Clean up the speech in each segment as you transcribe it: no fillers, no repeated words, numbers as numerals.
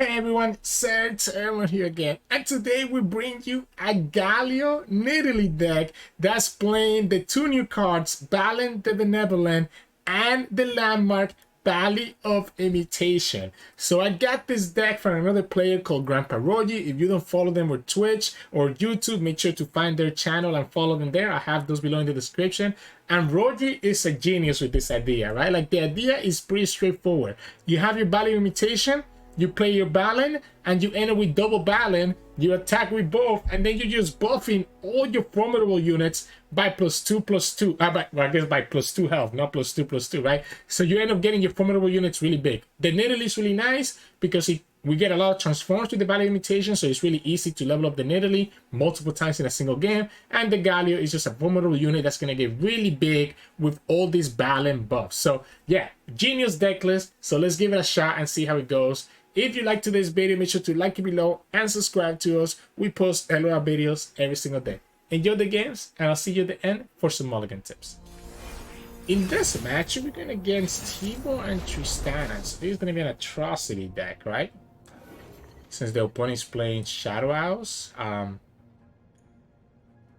Hey everyone, Sirturmund here again, and today we bring you a Galio Nidalee deck that's playing the two new cards, Balen the Benevolent and the landmark Valley of Imitation. So I got this deck from another player called Grandpa Rogi. If you don't follow them on Twitch or YouTube, make sure to find their channel and follow them there. I have those below in the description. And Rogi is a genius with this idea, right? Like, the idea is pretty straightforward. You have your Valley of Imitation, you play your Balen, and you enter with double Balen, you attack with both, and then you're just buffing all your formidable units by +2/+2. Well, I guess by +2 health, not +2/+2, right? So you end up getting your formidable units really big. The Nidalee is really nice because we get a lot of transforms with the Valley Imitation, so it's really easy to level up the Nidalee multiple times in a single game. And the Galio is just a formidable unit that's going to get really big with all these Balen buffs. So yeah, genius deck list. So let's give it a shot and see how it goes. If you like today's video, make sure to like it below and subscribe to us. We post a lot of videos every single day. Enjoy the games, and I'll see you at the end for some mulligan tips. In this match, we're going against Teemo and Tristana. So this is going to be an atrocity deck, right? Since the opponent is playing Shadow Owls.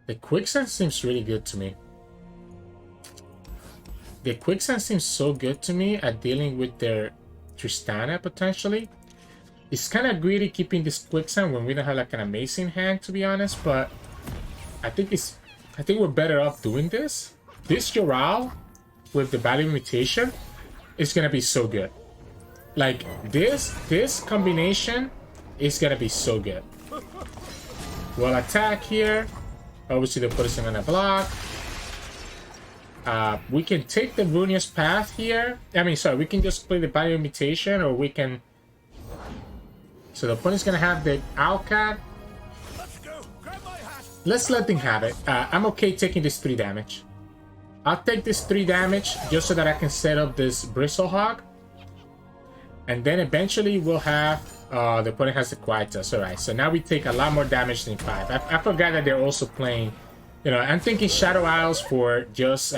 The Quicksand seems really good to me. The Quicksand seems so good to me at dealing with their Tristana, potentially. It's kind of greedy keeping this Quicksand when we don't have like an amazing hand, to be honest, but I think we're better off doing this. This Jarvan with the Valley of Imitation is gonna be so good. Like, this combination is gonna be so good. We'll attack here. Obviously the opponent's gonna block. We can take the Runeterra path here. We can just play the Valley of Imitation, or we can... So the opponent's gonna have the Owlcat. Let's let them have it. I'm okay taking this 3 damage. I'll take this 3 damage just so that I can set up this Bristlehawk. And then eventually we'll have... the opponent has the Quietus. Alright, so now we take a lot more damage than 5. I forgot that they're also playing... You know, I'm thinking Shadow Isles for just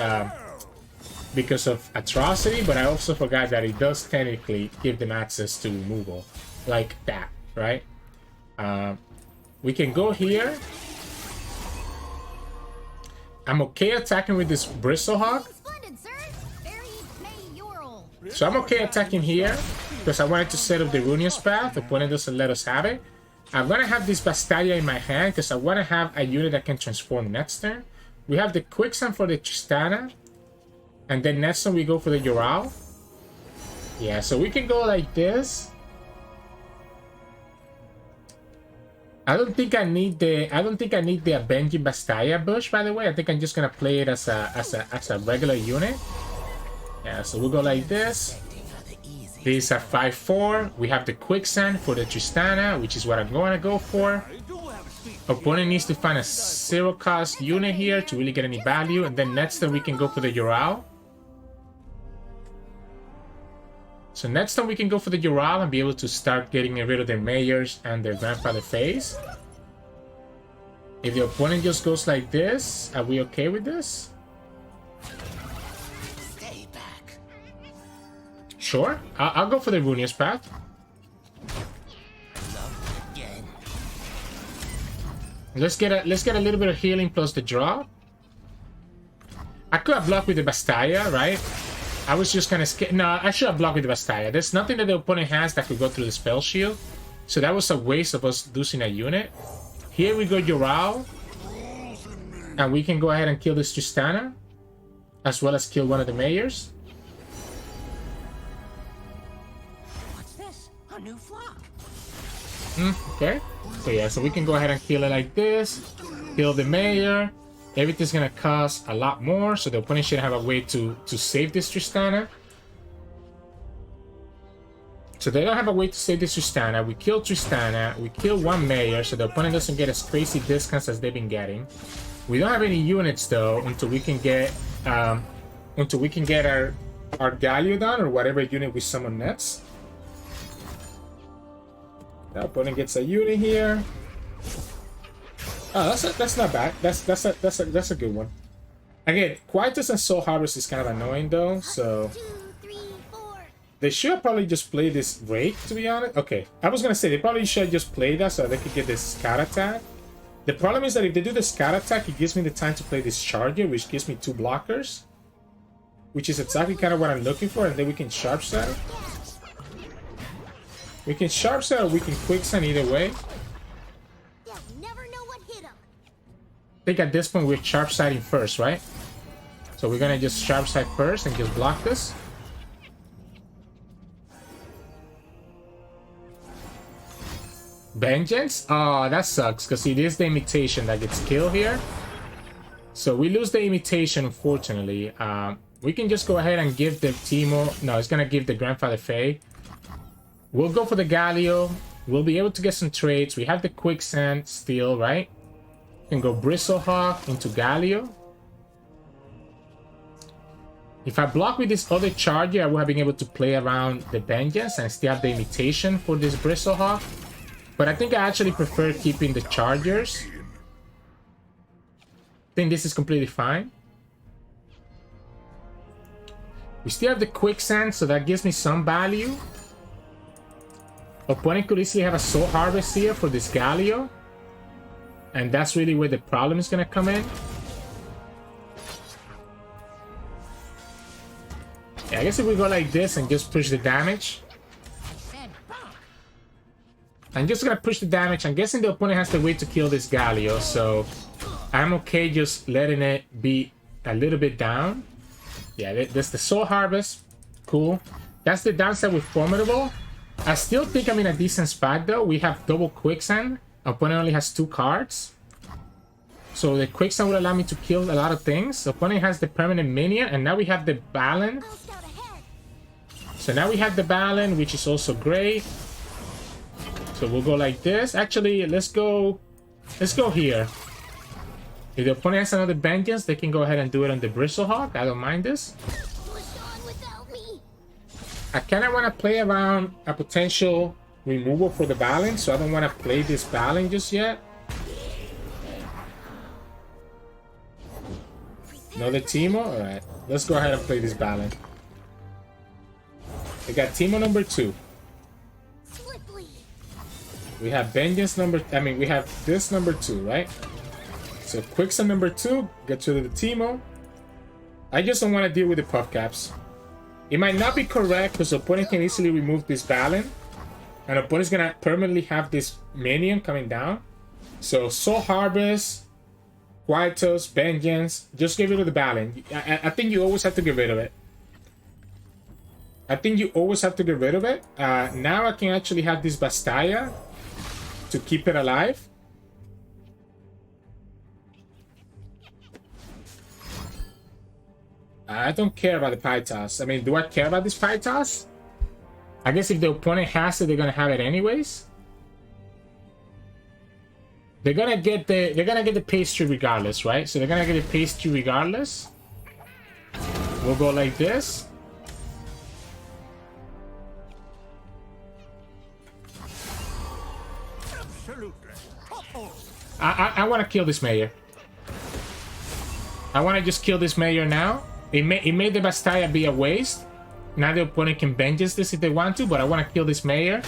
because of atrocity, but I also forgot that it does technically give them access to removal. Like that, right? We can go here. I'm okay attacking with this Bristlehawk. So I'm okay attacking here because I wanted to set up the Runeterra path. The opponent doesn't let us have it. I'm gonna have this Bastilla in my hand because I want to have a unit that can transform next turn. We have the Quicksand for the Tristana, and then next turn we go for the Jarvan. Yeah, so we can go like this. I don't think I need the Avenging Bastilla bush, by the way. I think I'm just gonna play it as a regular unit. Yeah, so we'll go like this. These are 5/4. We have the Quicksand for the Tristana, which is what I'm going to go for. Opponent needs to find a 0-cost unit here to really get any value. And then next turn we can go for the Jarvan. So next time we can go for the Jarvan and be able to start getting rid of their mayors and their grandfather phase. If the opponent just goes like this, are we okay with this? Sure, I'll go for the Runeterra path. Let's get a little bit of healing plus the draw. I could have blocked with the Bastilla, right? I was just kind of scared. No, I should have blocked with the Bastilla. There's nothing that the opponent has that could go through the spell shield, so that was a waste of us losing a unit. Here we go Jarvan, and we can go ahead and kill this Tristana, as well as kill one of the mayors. Okay, so yeah, so we can go ahead and kill it like this, kill the mayor. Everything's gonna cost a lot more, so the opponent should have a way to save this Tristana. So they don't have a way to save this Tristana. We kill Tristana, we kill one mayor, so the opponent doesn't get as crazy discounts as they've been getting. We don't have any units though until we can get our Galio down, or whatever unit we summon next. The opponent gets a unit here. Oh, that's not bad. That's a good one. Again, Quietus and Soul Harvest is kind of annoying though. So They should probably just play this Rake, to be honest. Okay, I was gonna say they probably should just play that so they could get this Scout attack. The problem is that if they do the Scout attack, it gives me the time to play this Charger, which gives me 2 blockers. Which is exactly kind of what I'm looking for, and then we can Sharp Side. We can Sharp Side or we can Quicksand, either way. I think at this point we're Sharp Siding first, right? So we're gonna just Sharp Side first and just block this. Vengeance? Oh, that sucks, because it is the Imitation that gets killed here. So we lose the Imitation, unfortunately. We can just go ahead and give the Teemo... No, it's going to give the Grandfather Fae. We'll go for the Galio. We'll be able to get some trades. We have the Quicksand still, right? We can go Bristlehawk into Galio. If I block with this other Charger, I would have been able to play around the Vengeance and still have the Imitation for this Bristlehawk. But I think I actually prefer keeping the Chargers. I think this is completely fine. We still have the Quicksand, so that gives me some value. Opponent could easily have a Soul Harvest here for this Galio. And that's really where the problem is going to come in. Yeah, I guess if we go like this and just push the damage. I'm just gonna push the damage. I'm guessing the opponent has to wait to kill this Galio, so I'm okay just letting it be a little bit down. Yeah, that's the Soul Harvest. Cool. That's the downside with Formidable. I still think I'm in a decent spot though. We have double Quicksand. Opponent only has 2 cards. So the Quicksand will allow me to kill a lot of things. Opponent has the permanent minion, and now we have the Balen. So now we have the Balen, which is also great. So we'll go like this. Actually, let's go here. If the opponent has another Vengeance, they can go ahead and do it on the Bristlehawk. I don't mind this. I kind of want to play around a potential removal for the Balen, so I don't want to play this Balen just yet. Another Teemo? Alright, let's go ahead and play this Balen. We got Teemo number 2. We have Vengeance number... we have this number 2, right? So Quicksand number 2, get rid of the Teemo. I just don't want to deal with the Puff Caps. It might not be correct because the opponent can easily remove this Balen. And the opponent's going to permanently have this minion coming down. So Soul Harvest, Quietus, Vengeance, just get rid of the Balen. I think you always have to get rid of it. Now I can actually have this Bastaya to keep it alive. I don't care about the Pytos. Do I care about this Pytos? I guess if the opponent has it, they're gonna have it anyways. They're gonna get the pastry regardless, right? So they're gonna get the pastry regardless. We'll go like this. I want to kill this Mayor. I want to just kill this Mayor now. It made the Bastaya be a waste. Now the opponent can Vengeance this if they want to, but I want to kill this Mayor.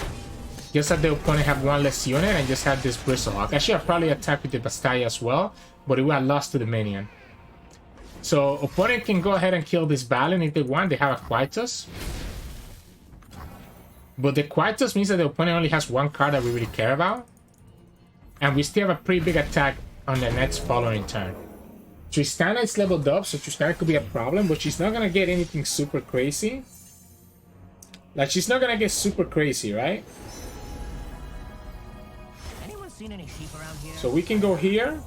Just that the opponent have 1 less unit and just have this Bristlehawk. I should have probably attacked with the Bastaya as well, but it would have lost to the minion. So opponent can go ahead and kill this Balen if they want. They have a Quietus. But the Quietus means that the opponent only has 1 card that we really care about. And we still have a pretty big attack on the next following turn. Tristana is leveled up, so Tristana could be a problem, but she's not gonna get anything super crazy. Like, she's not gonna get super crazy, right? Anyone seen any sheep around here? So we can go here,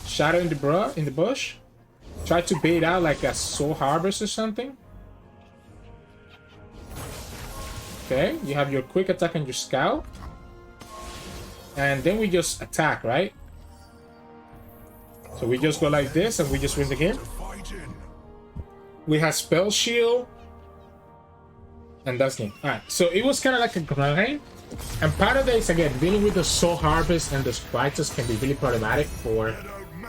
Shadow in the bush, try to bait out like a Soul Harvest or something. Okay, you have your quick attack on your Scout. And then we just attack, right? So we just go like this and we just win the game. We have Spell Shield. And that's game. Alright, so it was kind of like a grind. And part of that is, again, dealing with the Soul Harvest and the Quietus can be really problematic for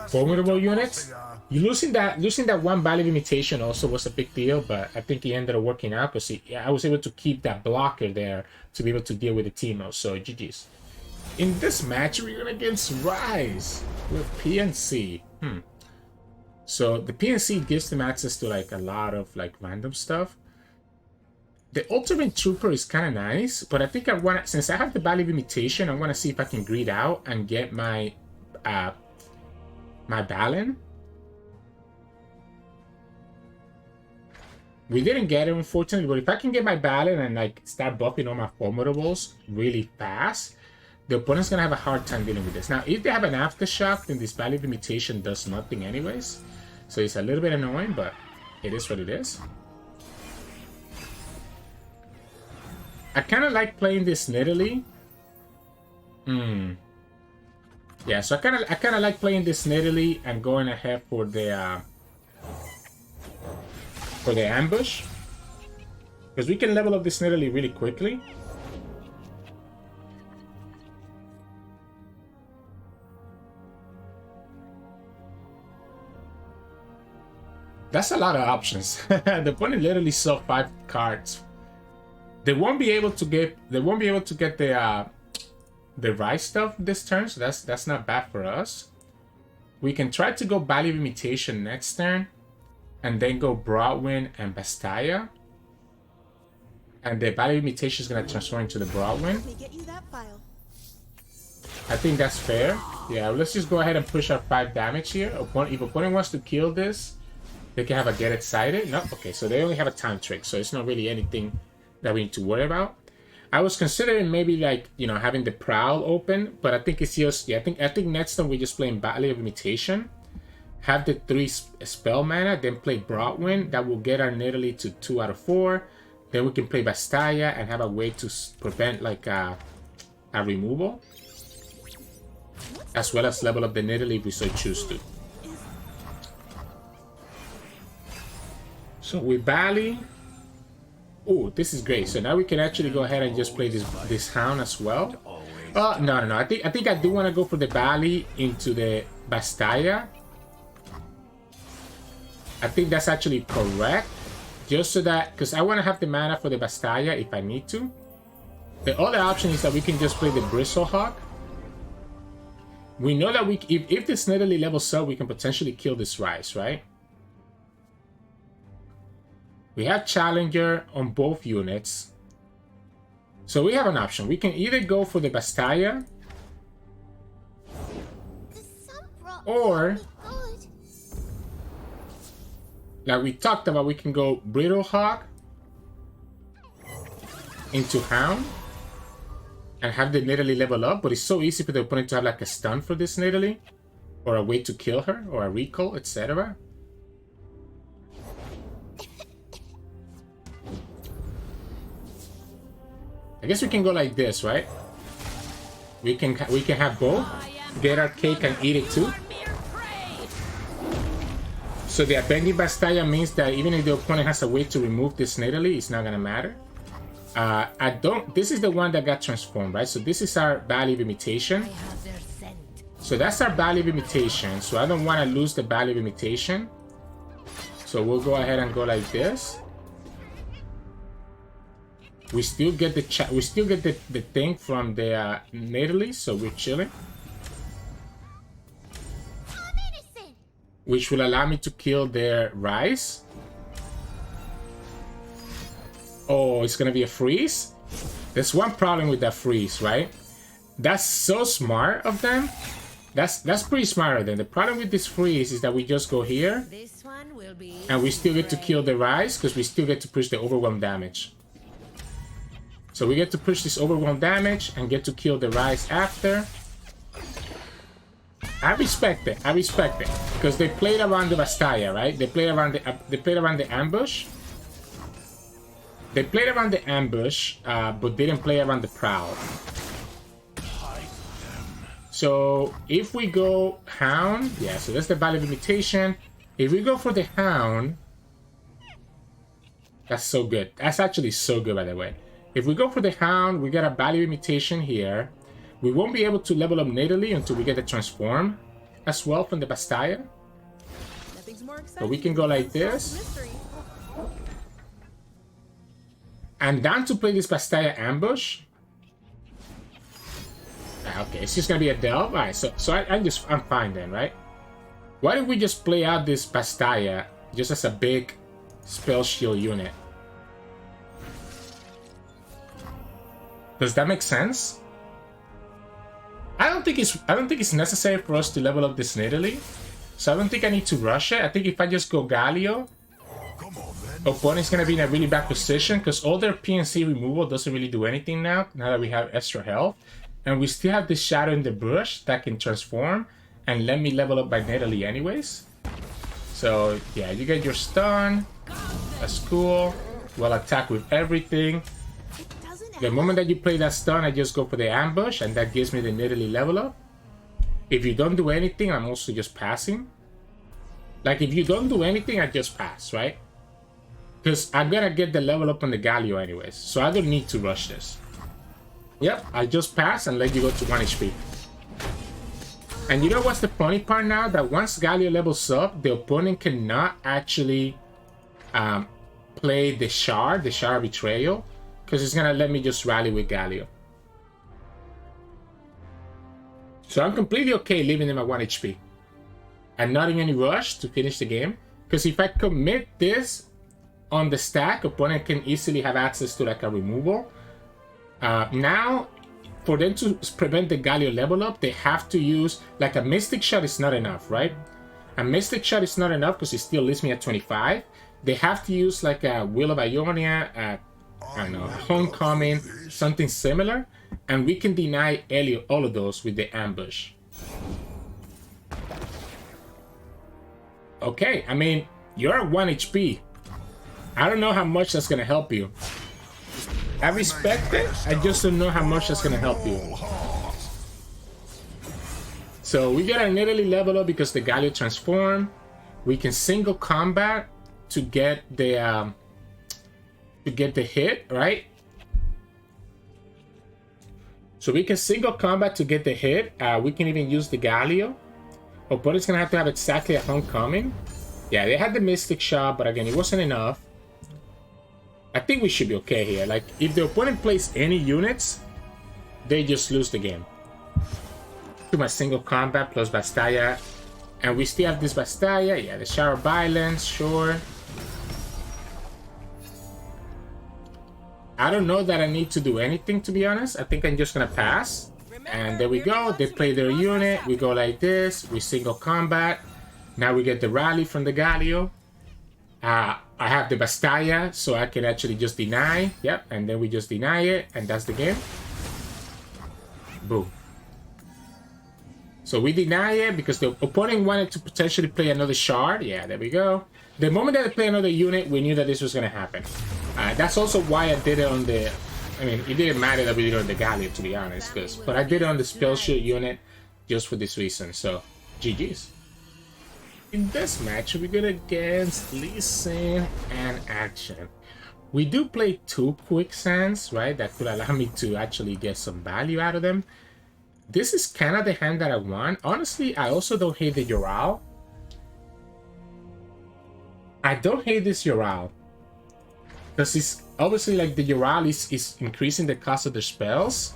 Formidable units. You losing that one Valley of Imitation also was a big deal, but I think it ended up working out because I was able to keep that blocker there to be able to deal with the Teemo. So GG's. In this match, we're going against Ryze with P&Z. So the P&Z gives them access to like a lot of like random stuff. The Ultimate Trooper is kind of nice, but I think I want to, since I have the Valley of Imitation, I want to see if I can greed out and get my my Balen. We didn't get it, unfortunately, but if I can get my Balen and like start buffing all my Formidables really fast, the opponent's gonna have a hard time dealing with this. Now, if they have an Aftershock, then this Valley of Imitation does nothing anyways. So it's a little bit annoying, but it is what it is. I kind of like playing this Nidalee. Yeah, so I kind of like playing this Nidalee and going ahead for the ambush, because we can level up this Nidalee really quickly. That's a lot of options. The opponent literally saw 5 cards. They won't be able to get the Ryze stuff this turn, so that's not bad for us. We can try to go Valley of Imitation next turn, and then go Broadwind and Bastaya. And the Valley of Imitation is gonna transform into the Broadwind. I think that's fair. Yeah, let's just go ahead and push our 5 damage here. If opponent wants to kill this, they can have a Get Excited. No, okay, so they only have a time trick, so it's not really anything that we need to worry about. I was considering maybe like, you know, having the Prowl open, but I think it's just, yeah, I think next time we're just playing Valley of Imitation. Have the 3 spell mana, then play Broadwind. That will get our Nidalee to 2 out of 4. Then we can play Bastaya and have a way to prevent like a removal, as well as level up the Nidalee if we so choose to. So we Valley. Oh, this is great. So now we can actually go ahead and just play this Hound as well. No. I think I do want to go for the Valley into the Bastaya. I think that's actually correct. Just so that, because I want to have the mana for the Bastaya if I need to. The other option is that we can just play the Bristlehawk. We know that if this Nidalee levels up, we can potentially kill this Ryze, right? We have Challenger on both units. So we have an option. We can either go for the Bastaya, or like we talked about, we can go Brittlehawk into Hound and have the Nidalee level up, but it's so easy for the opponent to have like a stun for this Nidalee, or a way to kill her, or a recall, etc. I guess we can go like this, right? We can have both. Get our cake and eat it too. So the Avenging Bastaya means that even if the opponent has a way to remove this Nidalee, it's not gonna matter. This is the one that got transformed, right? So this is our Valley of Imitation. So that's our Valley of Imitation. So I don't want to lose the Valley of Imitation. So we'll go ahead and go like this. We still get the thing from the Nidalee, so we're chilling. Which will allow me to kill their Ryze. Oh, it's gonna be a freeze? There's one problem with that freeze, right? That's so smart of them. That's pretty smart of them. The problem with this freeze is that we just go here, and we still get to kill the Ryze because we still get to push the overwhelm damage. So we get to push this overwhelm damage and get to kill the Ryze after. I respect it. I respect it because they played around the Bastaya, right? They played around the ambush. They played around the ambush, but didn't play around the Prowl. So if we go Hound, yeah. So that's the Valley of Imitation. If we go for the Hound, that's so good. That's actually so good, by the way. If we go for the Hound, we get a Valley of Imitation here. We won't be able to level up Nidalee until we get the Transform as well from the Bastaya. So we can go like this. I'm down to play this Bastilla ambush. Okay, it's just gonna be a delve. Alright, so I'm fine then, right? Why don't we just play out this Bastilla just as a big spell shield unit? Does that make sense? I don't think it's necessary for us to level up this Nidalee. So I don't think I need to rush it. I think if I just go Galio, opponent's gonna be in a really bad position because all their P&Z removal doesn't really do anything now that we have extra health. And we still have this Shadow in the Bush that can transform and let me level up by Nidalee anyways. So yeah, you get your stun. That's cool. Well, attack with everything. The moment that you play that stun, I just go for the ambush and that gives me the Nidalee level up. If you don't do anything, I'm also just passing. Like if you don't do anything, I just pass, right? Because I'm gonna get the level up on the Galio anyways, so I don't need to rush this. Yep, I just pass and let you go to 1 HP. And you know what's the funny part now? That once Galio levels up, the opponent cannot actually play the Shard Betrayal, because it's gonna let me just rally with Galio. So I'm completely okay leaving them at 1 HP. I'm not in any rush to finish the game, because if I commit this on the stack, opponent can easily have access to like a removal. Now, for them to prevent the Galio level up, they have to use, like a Mystic Shot is not enough, right? A Mystic Shot is not enough because it still leaves me at 25. They have to use like a Will of Ionia, I don't know, Homecoming, something similar. And we can deny Elio all of those with the ambush. Okay, I mean, you're at 1 HP. I don't know how much that's gonna help you. I respect it, I just don't know how much that's gonna help you. So we get our Nidalee level up because the Galio transform. We can single combat to get the hit, right? So we can single combat to get the hit. We can even use the Galio. Opponent's gonna have to have exactly a Homecoming. Yeah, they had the Mystic Shot, but again, it wasn't enough. I think we should be okay here. Like, if the opponent plays any units, they just lose the game. To my single combat plus Bastilla. And we still have this Bastilla. Yeah, the Shower of Violence, sure. I don't know that I need to do anything, to be honest. I think I'm just gonna pass. And there we go. They play their unit. We go like this. We single combat. Now we get the rally from the Galio. I have the Bastilla, so I can actually just deny. Yep, and then we just deny it, and that's the game. Boom. So we deny it because the opponent wanted to potentially play another Shard. Yeah, there we go. The moment that they play another unit, we knew that this was going to happen. That's also why I did it on the... I mean, it didn't matter that we did it on the Galio, to be honest. But I did it on the Spell Shield unit just for this reason. So, GG's. In this match, we go against Lee Sin Akshan. We do play 2 Quicksands, right? That could allow me to actually get some value out of them. This is kind of the hand that I want. Honestly, I also don't hate the Yoral. I don't hate this Yoral. Because it's obviously like the Yoral is increasing the cost of their spells.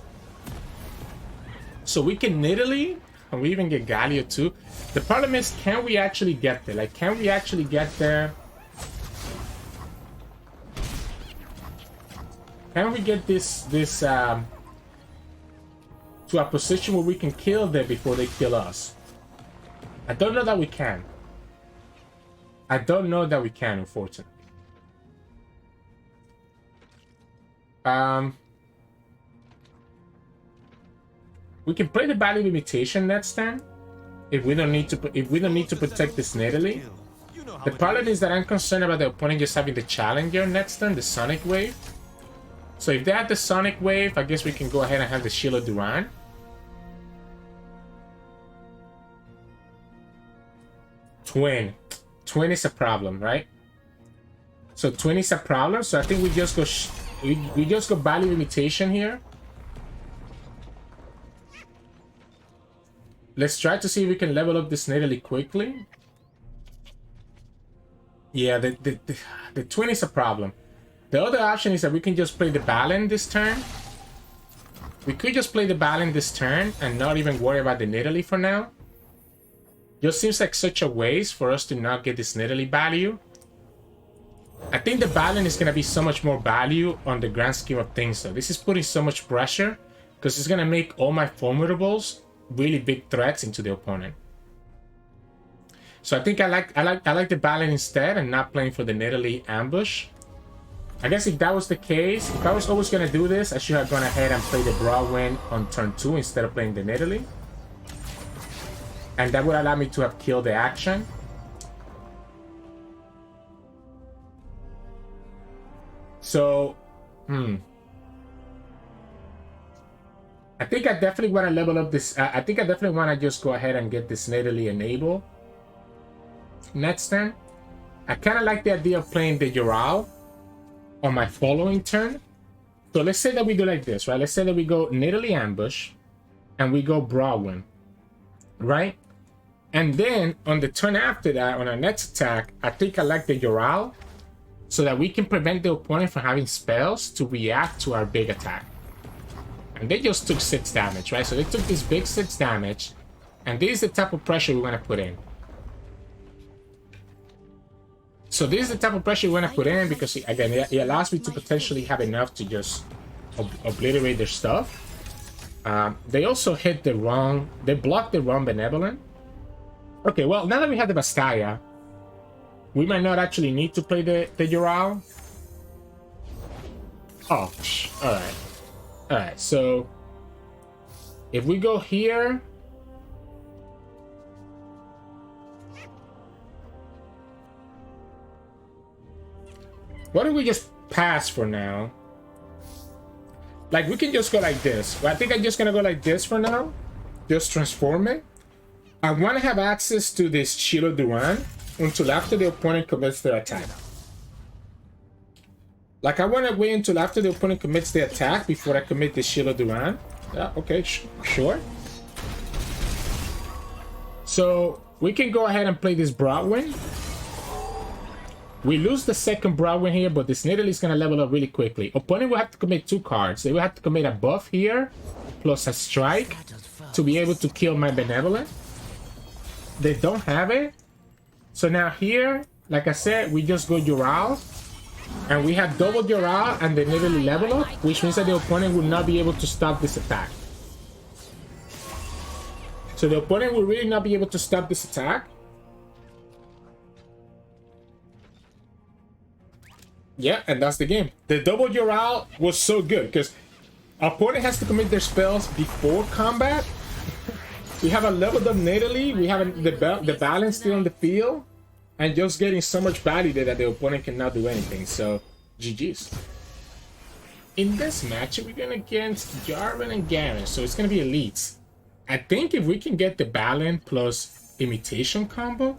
So we can Nidalee, and we even get Galio too. The problem is, can we actually get there? Like, can we actually get there? Can we get this to a position where we can kill them before they kill us? I don't know that we can. I don't know that we can, unfortunately. We can play the Valley of Imitation next time if we don't need to protect this Nidalee. The problem is that I'm concerned about the opponent just having the Challenger next turn, the Sonic Wave. So if they have the Sonic Wave, I guess we can go ahead and have the Shield of Duran. Twin is a problem, right? So Twin is a problem. So I think we just go we just go Valley of Imitation here. Let's try to see if we can level up this Nidalee quickly. Yeah, the twin is a problem. The other option is that we can just play the Balen this turn. We could just play the Balen this turn and not even worry about the Nidalee for now. Just seems like such a waste for us to not get this Nidalee value. I think the Balen is going to be so much more value on the grand scheme of things, though. This is putting so much pressure because it's going to make all my Formidables really big threats into the opponent. So I think I like the Balen instead and not playing for the Nidalee ambush. I guess if that was the case, if I was always going to do this, I should have gone ahead and played the Braum on turn 2 instead of playing the Nidalee. And that would allow me to have killed the action. So, I think I definitely want to level up this. I think I definitely want to just go ahead and get this Nidalee enable next turn. I kind of like the idea of playing the Jarvan on my following turn. So let's say that we go like this, right? Let's say that we go Nidalee ambush and we go Braum, right? And then on the turn after that, on our next attack, I think I like the Jarvan so that we can prevent the opponent from having spells to react to our big attack. And they just took 6 damage, right? So they took this big 6 damage, and this is the type of pressure we want to put in. So this is the type of pressure we want to put in because, again, it allows me to potentially have enough to just obliterate their stuff. They also hit the wrong... They blocked the wrong Benevolent. Okay, well, now that we have the Bastaya, we might not actually need to play the Jarvan. Oh, alright. Alright, so... If we go here... Why don't we just pass for now? Like, we can just go like this. I think I'm just gonna go like this for now. Just transform it. I want to have access to this Shield Duran until after the opponent commits their attack. Like, I want to wait until after the opponent commits the attack before I commit the Shield Duran. Yeah, okay, sure. So, we can go ahead and play this Braum. We lose the second Braum here, but this Nidalee is going to level up really quickly. Opponent will have to commit 2 cards. They will have to commit a buff here, plus a strike, to be able to kill my Benevolent. They don't have it. So now here, like I said, we just go Jarvan. And we have double Jarvan and the Nidalee level up, which means that the opponent will not be able to stop this attack. So the opponent will really not be able to stop this attack. Yeah, and that's the game. The double Jarvan was so good because opponent has to commit their spells before combat. We have a leveled up Nidalee. We have the balance still on the field. And just getting so much value there that the opponent cannot do anything. So, GG's. In this matchup, we're going against Jarvan and Garen. So, it's going to be elites. I think if we can get the Balen plus Imitation combo,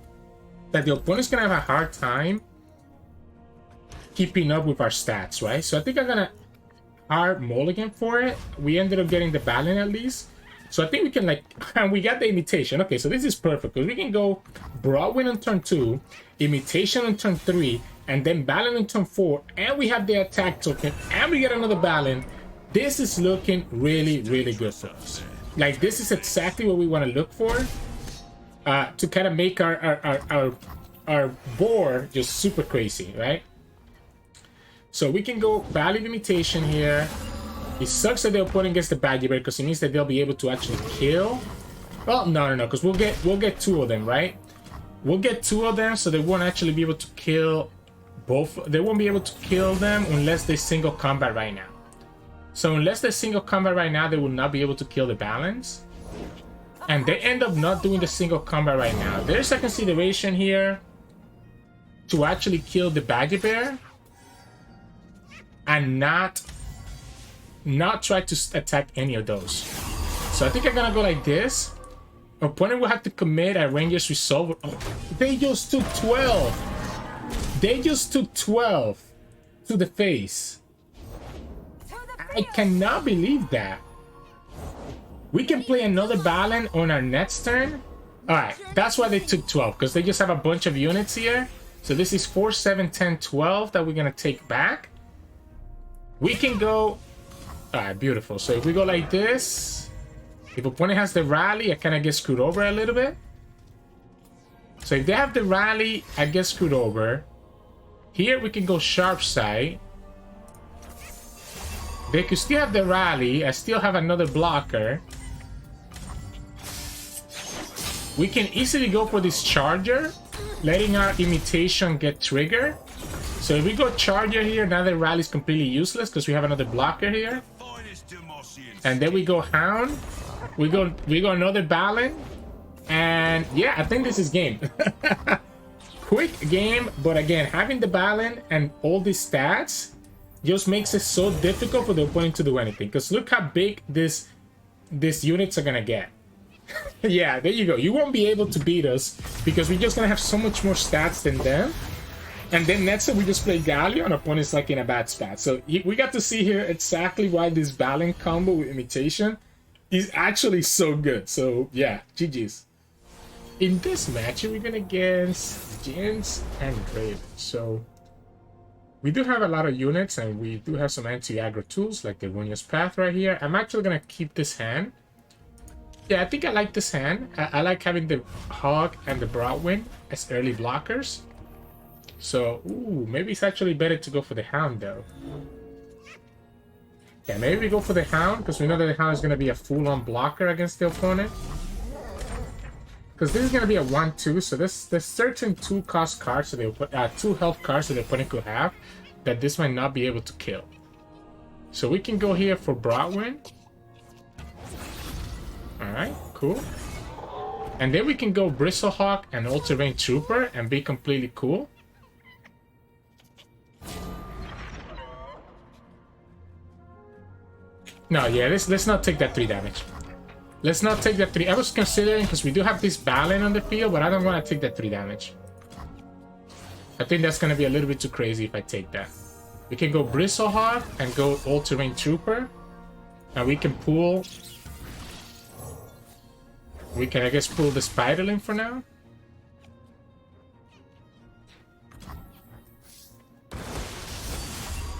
that the opponent's going to have a hard time keeping up with our stats, right? So, I think I'm going to hard mulligan for it. We ended up getting the Balen at least. So I think we can, like, and we got the Imitation. Okay, so this is perfect because we can go Braum on turn 2, Imitation on turn 3, and then Balen on turn 4, and we have the attack token, and we get another Balen. This is looking really, really good for us. Like, this is exactly what we want to look for to kind of make our board just super crazy, right? So we can go Valley of Imitation here. It sucks that the opponent gets the Badger Bear because it means that they'll be able to actually kill. Well, no, because we'll get 2 of them, right? We'll get 2 of them, so they won't actually be able to kill both. They won't be able to kill them unless they single combat right now. So unless they single combat right now, they will not be able to kill the Balance. And they end up not doing the single combat right now. There's a consideration here to actually kill the Badger Bear and not try to attack any of those. So I think I'm gonna go like this. Opponent will have to commit a Ranger's Resolve. Oh, they just took 12. They just took 12 to the face. I cannot believe that. We can play another Balen on our next turn. Alright, that's why they took 12, because they just have a bunch of units here. So this is 4, 7, 10, 12 that we're gonna take back. We can go... Alright, beautiful. So if we go like this, if opponent has the rally, I kind of get screwed over a little bit. So if they have the rally, I get screwed over. Here we can go sharp side. They could still have the rally. I still have another blocker. We can easily go for this charger, letting our imitation get triggered. So if we go charger here, now the rally is completely useless because we have another blocker here. And then we go hound. We go another Balen. And yeah, I think this is game. Quick game, but again, having the Balen and all these stats just makes it so difficult for the opponent to do anything. Because look how big these units are gonna get. Yeah, there you go. You won't be able to beat us because we're just gonna have so much more stats than them. And then next time we just play Galio and opponent's like in a bad spot. So we got to see here exactly why this Balen combo with imitation is actually so good. So yeah, GG's. In this match, we're going against Jinx and Draven. So we do have a lot of units and we do have some anti-aggro tools like the Runeterra's Path right here. I'm actually going to keep this hand. Yeah, I think I like this hand. I like having the Hog and the Broadwind as early blockers. So, ooh, maybe it's actually better to go for the Hound though. Yeah, maybe we go for the Hound because we know that the Hound is going to be a full-on blocker against the opponent. Because this is going to be a 1-2, so there's certain 2-cost cards, so 2 health cards that the opponent could have that this might not be able to kill. So we can go here for Broadwind. Alright, cool. And then we can go Bristlehawk and All-Terrain Trooper and be completely cool. No, yeah, let's not take that 3 damage. Let's not take that 3. I was considering because we do have this Balen on the field, but I don't want to take that 3 damage. I think that's going to be a little bit too crazy if I take that. We can go Bristlehawk and go All-Terrain Trooper. And we can pull... We can, I guess, pull the Spiderling for now.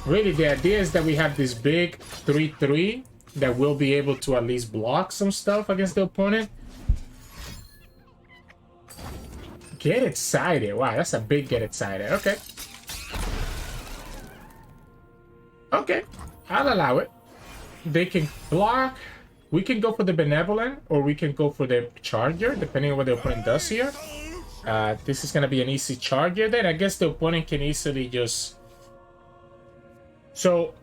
Really, the idea is that we have this big 3-3 that will be able to at least block some stuff against the opponent. Get excited. Wow, that's a big get excited. Okay. Okay, I'll allow it. They can block. We can go for the Benevolent or we can go for the Charger, depending on what the opponent does here. This is going to be an easy Charger then. I guess the opponent can easily just... So,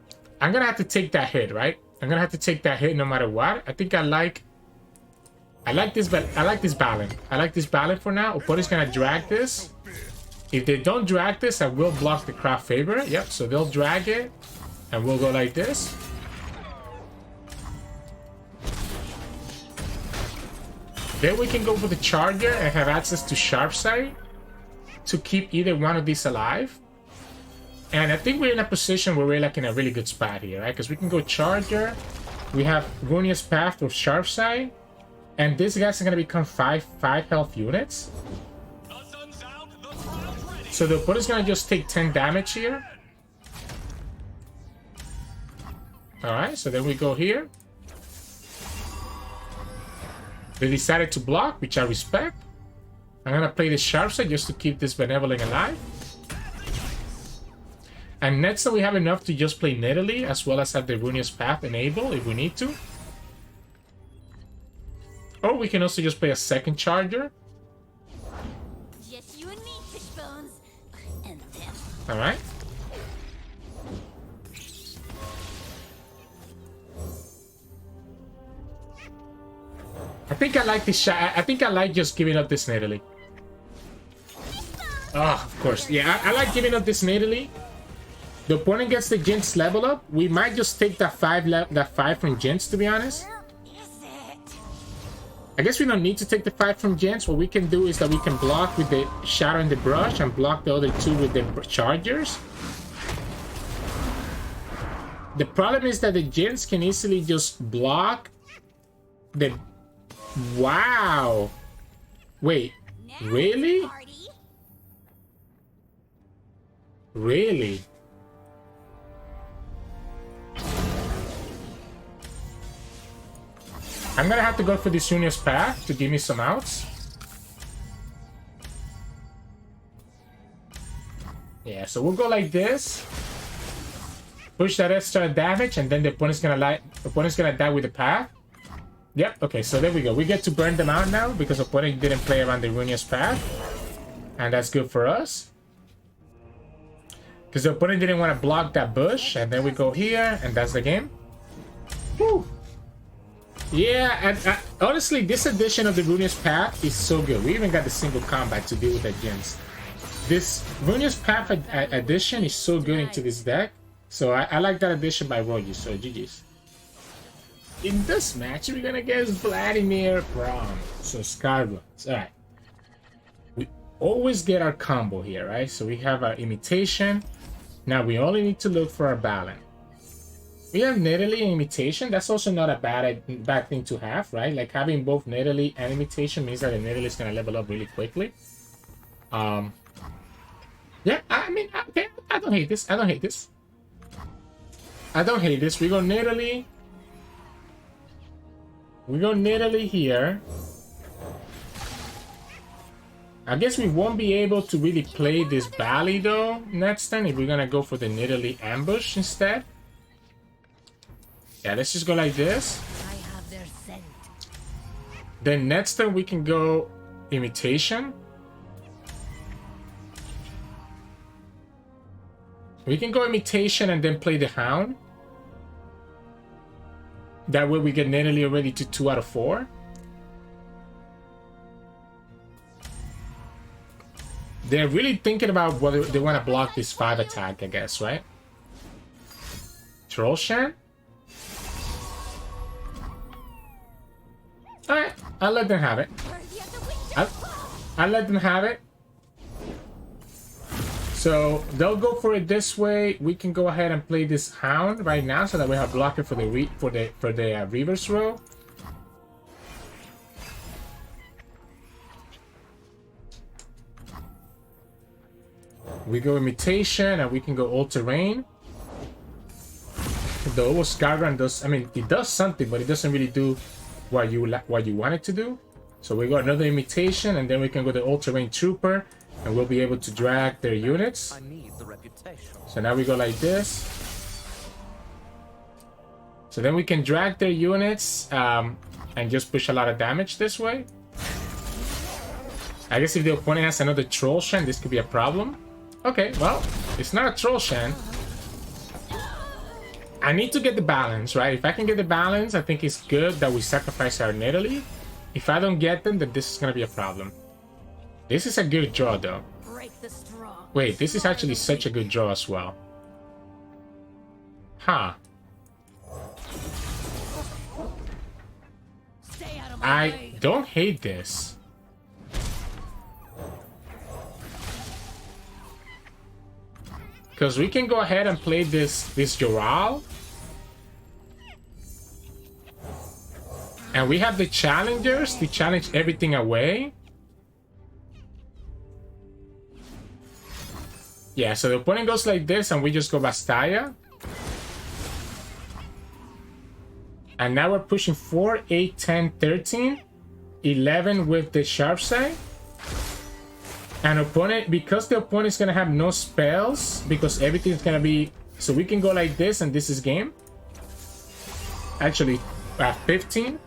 I'm going to have to take that hit, right? I'm gonna have to take that hit no matter what. I think I like this Balen. I like this Balen for now. Opponent's gonna drag this. If they don't drag this, I will block the Craft Favorite. Yep, so they'll drag it. And we'll go like this. Then we can go for the Charger and have access to Sharp Sight to keep either one of these alive. And I think we're in a position where we're like in a really good spot here, right? Because we can go Charger. We have Runeterra's Path with Sharp Sight. And these guys are going to become 5 health units. So the opponent's going to just take 10 damage here. Alright, so then we go here. They decided to block, which I respect. I'm going to play the Sharp Sight just to keep this Benevolent alive. And next time we have enough to just play Nidalee, as well as have the Runeterra's Path enabled if we need to. Or we can also just play a second Charger. Just you and me, Fishbones. And them. Alright. I think I like this shot. I think I like just giving up this Nidalee. Oh, of course. Yeah, I like giving up this Nidalee. The opponent gets the Jinx level up. We might just take that 5 from Jinx, to be honest. I guess we don't need to take the 5 from Jinx. What we can do is that we can block with the Shadow and the Brush and block the other 2 with the Chargers. The problem is that the Jinx can easily just block the... Wow! Wait, really? Really? I'm gonna have to go for this Junior's path to give me some outs. Yeah, so we'll go like this. Push that extra damage, and then the opponent's gonna die with the path. Yep, okay, so there we go. We get to burn them out now because the opponent didn't play around the Runeterra's path. And that's good for us. Because the opponent didn't want to block that bush. And then we go here, and that's the game. Woo! Yeah, and honestly, this edition of the Runeterra's path is so good. We even got the single combat to deal with that Jinx. This Runeterra's path addition is so good into this deck. So I like that addition by Rogi, so GG's. In this match, we're gonna get Vladimir Braum. So Skybloods. Alright. We always get our combo here, right? So we have our Imitation. Now we only need to look for our Balen. We have Nidalee and Imitation. That's also not a bad thing to have, right? Like having both Nidalee and Imitation means that the Nidalee is gonna level up really quickly. Yeah, I mean, okay, I don't hate this. I don't hate this. I don't hate this. We go Nidalee. We go Nidalee here. I guess we won't be able to really play this Valley though next time if we're gonna go for the Nidalee ambush instead. Yeah, let's just go like this. I have their scent. Then next time we can go Imitation. We can go Imitation and then play the Hound. That way we get Nidalee already to 2 out of 4. They're really thinking about whether they want to block this 5 attack, I guess, right? Trollshan? Alright, I'll let them have it. I'll let them have it. So they'll go for it this way. We can go ahead and play this Hound right now, so that we have blocker for the reverse row. We go Imitation, and we can go All Terrain. The Garvan does, I mean, it does something, but it doesn't really do what you want it to do. So we got another Imitation, and then we can go the All Terrain Trooper. And we'll be able to drag their units. I need the reputation. So now we go like this. So then we can drag their units and just push a lot of damage this way. I guess if the opponent has another Trollshan, this could be a problem. Okay, well, it's not a Trollshan. I need to get the balance, right? If I can get the balance, I think it's good that we sacrifice our Nidalee. If I don't get them, then this is going to be a problem. This is a good draw, though. Wait, this is actually such a good draw as well. Huh. I don't hate this. Because we can go ahead and play this Joral. And we have the challengers to challenge everything away. Yeah, so the opponent goes like this, and we just go Bastaya. And now we're pushing 4, 8, 10, 13, 11 with the sharp side. And opponent, because the opponent is gonna have no spells, because everything's gonna be, so we can go like this, and this is game. Actually, 15.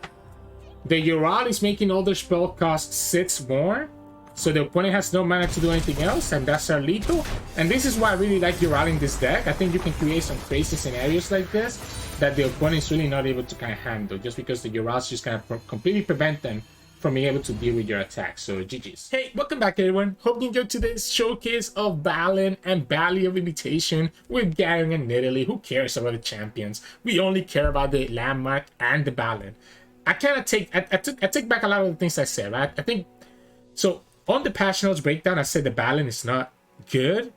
The Ural is making all their spell costs 6 more. So the opponent has no mana to do anything else, and that's our lethal. And this is why I really like Ural in this deck. I think you can create some crazy scenarios like this that the opponent is really not able to kind of handle, just because the Urals just kind of completely prevent them from being able to deal with your attacks. So GG's. Hey, welcome back everyone. Hope you enjoyed today's showcase of Balen and Valley of Imitation with Garen and Nidalee. Who cares about the champions? We only care about the landmark and the Balen. I kind of take I take back a lot of the things I said, right? I think so. On the patch notes breakdown, I said the Balen is not good.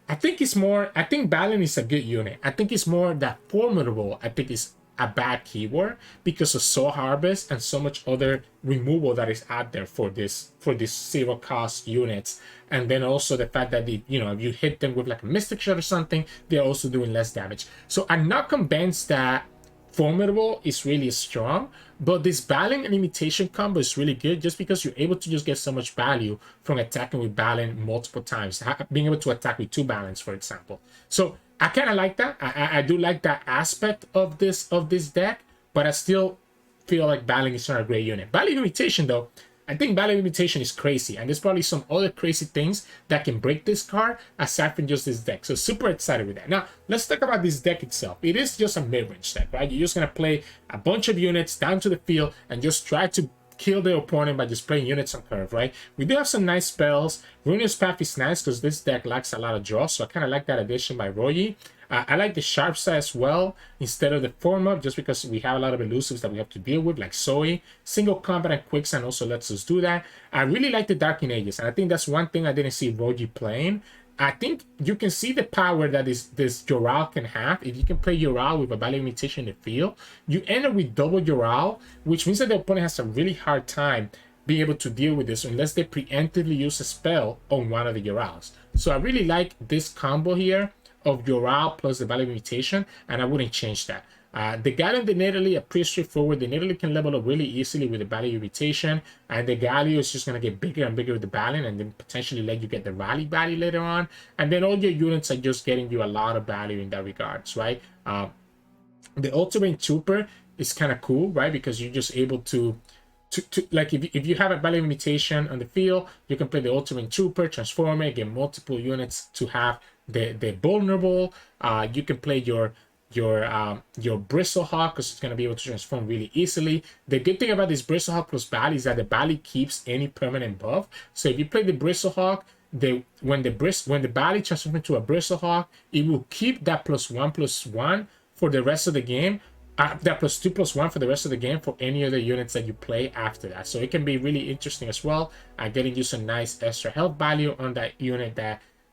I think it's more, I think Balen is a good unit. I think it's more that Formidable, I think is a bad keyword because of Soul Harvest and so much other removal that is out there for this zero cost units. And then also the fact that if you hit them with like a Mystic Shot or something, they're also doing less damage. So I'm not convinced that Formidable is really strong, but this Balen and Imitation combo is really good just because you're able to just get so much value from attacking with Balen multiple times, being able to attack with 2 Balens, for example. So I kind of like that. I do like that aspect of this deck, but I still feel like Balen is not a great unit. Valley of Imitation, though, I think Valley of Imitation is crazy, and there's probably some other crazy things that can break this card aside from just this deck. So super excited with that. Now, let's talk about this deck itself. It is just a mid-range deck, right? You're just going to play a bunch of units down to the field and just try to kill the opponent by just playing units on curve, right? We do have some nice spells. Runeterra's Path is nice because this deck lacks a lot of draw, so I kind of like that addition by Royi. I like the Sharp Side as well instead of the Form Up, just because we have a lot of elusives that we have to deal with, like Zoe. Single combat and Quicksand also lets us do that. I really like the Dark Ages, and I think that's one thing I didn't see Roji playing. I think you can see the power that this Yoral can have. If you can play Yoral with a Valley of Imitation in the field, you end up with double Yoral, which means that the opponent has a really hard time being able to deal with this unless they preemptively use a spell on one of the Yorals. So I really like this combo here of Yoral plus the Valley of Imitation, and I wouldn't change that. The Galio and the Nidalee are pretty straightforward. The Nidalee can level up really easily with the Valley of Imitation, and the Galio is just going to get bigger and bigger with the Balen, and then potentially let you get the Rally Valley later on. And then all your units are just getting you a lot of value in that regards, right? The Ultimate Trooper is kind of cool, right? Because you're just able to like if you have a Valley of Imitation on the field, you can play the Ultimate Trooper, transform it, get multiple units to have the vulnerable. You can play your Bristlehawk because it's going to be able to transform really easily. The good thing about this Bristlehawk plus Bali is that the Bali keeps any permanent buff. So if you play the Bristlehawk, when the Bali transforms into a Bristlehawk, it will keep that +1/+1 for the rest of the game. That +2/+1 for the rest of the game for any other units that you play after that. So it can be really interesting as well, getting you some nice extra health value on that unit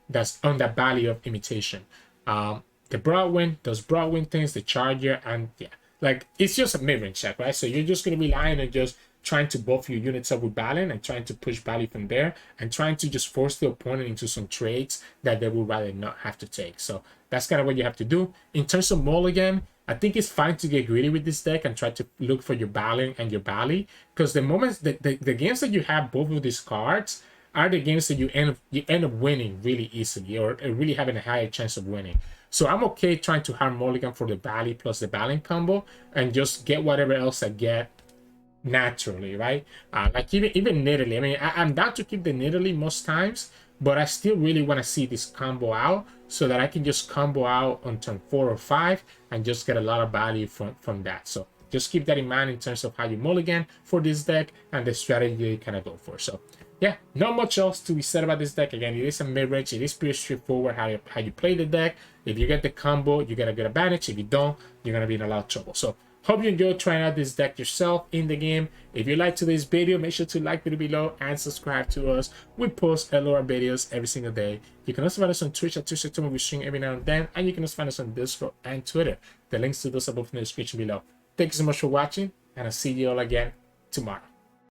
that's on that Valley of Imitation. The Broadwind does Broadwind things, the Charger, and yeah, like it's just a mid-range deck, right? So you're just going to be relying on just trying to buff your units up with Balen and trying to push value from there and trying to just force the opponent into some trades that they would rather not have to take. So that's kind of what you have to do. In terms of mulligan, I think it's fine to get greedy with this deck and try to look for your Balen and your Bali, because the moments the games that you have both of these cards are the games that you end up winning really easily, or really having a higher chance of winning. So I'm okay trying to harm mulligan for the Bali plus the Balen combo and just get whatever else I get naturally, right? Like even Nidalee. I mean, I'm down to keep the Nidalee most times, but I still really want to see this combo out so that I can just combo out on turn 4 or 5 and just get a lot of value from that. So just keep that in mind in terms of how you mulligan for this deck and the strategy you kind of go for. So yeah, not much else to be said about this deck. Again, it is a mid-range. It is pretty straightforward how you play the deck. If you get the combo, you get a good advantage. If you don't, you're going to be in a lot of trouble. So hope you enjoyed trying out this deck yourself in the game. If you liked today's video, make sure to like the video below and subscribe to us. We post LOR videos every single day. You can also find us on Twitch at Sirturmund. We stream every now and then. And you can also find us on Discord and Twitter. The links to those are both in the description below. Thank you so much for watching, and I'll see you all again tomorrow.